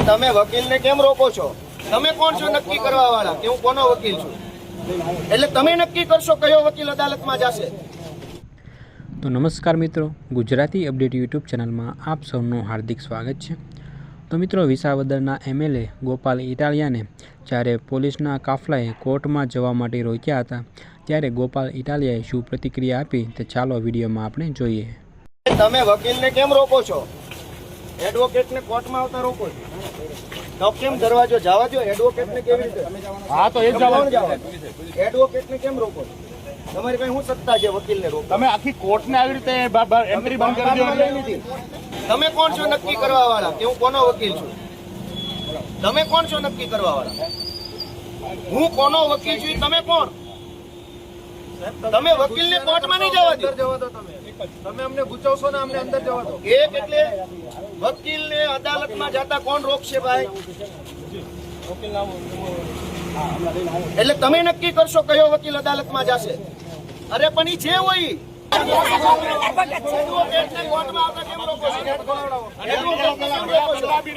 તમે વકીલને કેમ રોકો છો? તમે કોણ છો નક્કી કરવા વાળા કે હું કોનો વકીલ છું? એટલે તમે નક્કી કરશો કયો વકીલ અદાલતમાં જશે. તો નમસ્કાર મિત્રો, ગુજરાતી અપડેટ યુટ્યુબ ચેનલમાં આપ સૌનું હાર્દિક સ્વાગત છે. તો મિત્રો, વિસાવદરના એમએલએ ગોપાલ ઇટાલિયાને જ્યારે પોલીસના કાફલાએ કોર્ટમાં જવા માટે રોક્યા હતા, ત્યારે ગોપાલ ઇટાલિયાએ શું પ્રતિક્રિયા આપી તે ચાલો વિડીયોમાં આપણે જોઈએ. તમે વકીલને કેમ રોકો છો? એડવોકેટને કોર્ટમાં આવતા રોકો છો તો કેમ દરવાજો જવા દો? એડવોકેટને કેવી રીતે? હા, તો એ જ જવા. એડવોકેટને કેમ રોકો છો? તમારી પાસે શું સત્તા છે વકીલને રોકો? તમે આખી કોર્ટને આવી રીતે એન્ટ્રી બંધ કરી દો. તમે કોણ છો નક્કી કરવા વાળા કે હું કોનો વકીલ છું? તમે કોણ છો નક્કી કરવા વાળા? હું કોનો વકીલ છું તમે કોણ? તમે વકીલને કોર્ટમાં નહીં જવા દો. તમે અમને ગુચાવશો ને અમને અંદર જવા દો. એક એટલે વકીલને અદાલતમાં જતા કોણ રોકશે ભાઈ? એટલે તમે નક્કી કરશો કયો વકીલ અદાલતમાં જશે. અરે પણ ઈ જે હોય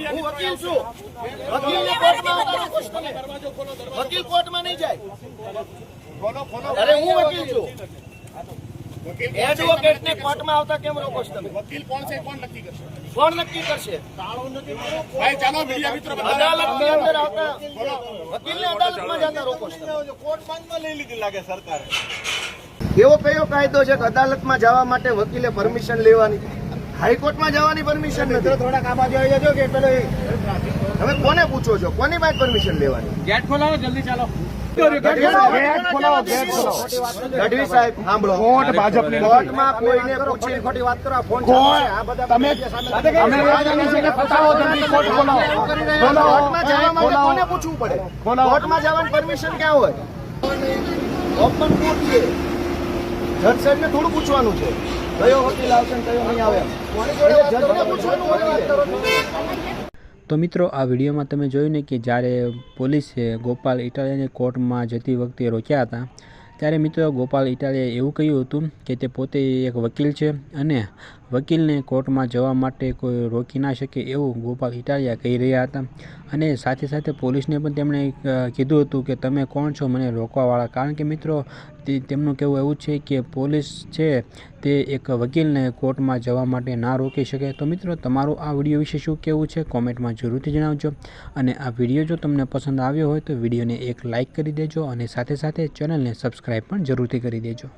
હું વકીલ છું. વકીલને કોર્ટમાં આવતા રોકો છો તમે. વકીલ કોર્ટમાં નહીં જાય. અરે હું વકીલ છું. એડવોકેટને કોર્ટમાં આવતા કેમ રોકો છો તમે? વકીલ કોણ છે કોણ નક્કી કરશે? કોણ નક્કી કરશે? ભાઈ ચાલો મીડિયા મિત્રો અદાલતની અંદર આવતા વકીલને અદાલતમાં જતા રોકો છો. કોર્ટ બંધમાં લઈ લીધી લાગે સરકારે. એવો કયો કાયદો છે કે અદાલતમાં જવા માટે વકીલે પરમિશન લેવાની? હાઈકોર્ટમાં જવાની પરમિશન નથી. થોડા કામ આવી જજો કે પેલો તમે કોને પૂછો છો? કોની પાસે પરમિશન લેવાની? ગેટ ખોલાવો જલ્દી ચાલો. ગઢવી સાહેબ સાંભળો, કોર્ટ ભાજપની કોર્ટમાં કોઈને પૂછીને ખોટી વાત કરો. ફોન તમે કોર્ટમાં જવા માટે કોને પૂછવું પડે? કોર્ટમાં જવાની પરમિશન ક્યાં હોય? ઓપન કોર્ટ છે. જજ સાહેબને થોડું પૂછવાનું છે કયો વકીલ આવશે ને કયો નહીં આવે. જજને પૂછવાનું વકીલે. તો મિત્રો, આ વિડીયોમાં તમે જોયું ને કે જ્યારે પોલીસે ગોપાલ ઇટાલિયાને કોર્ટમાં જતી વખતે રોક્યા હતા, ત્યારે મિત્રો ગોપાલ ઇટાલિયાએ એવું કહ્યું હતું કે તે પોતે એક વકીલ છે અને વકીલને કોર્ટમાં જવા માટે કોઈ રોકી ના શકે એવું ગોપાલ ઇટાલિયા કહી રહ્યા હતા. અને સાથે સાથે પોલીસને પણ તેમણે કીધું હતું કે તમે કોણ છો મને રોકવાવાળા? કારણ કે મિત્રો તેમનું કહેવું એવું છે કે પોલીસ છે તે એક વકીલને કોર્ટમાં જવા માટે ના રોકી શકે. તો મિત્રો, તમારું આ વિડીયો વિશે શું કહેવું છે કોમેન્ટમાં જરૂરથી જણાવજો. અને આ વિડીયો જો તમને પસંદ આવ્યો હોય તો વિડીયોને એક લાઇક કરી દેજો અને સાથે સાથે ચેનલને સબસ્ક્રાઈબ પણ જરૂરથી કરી દેજો.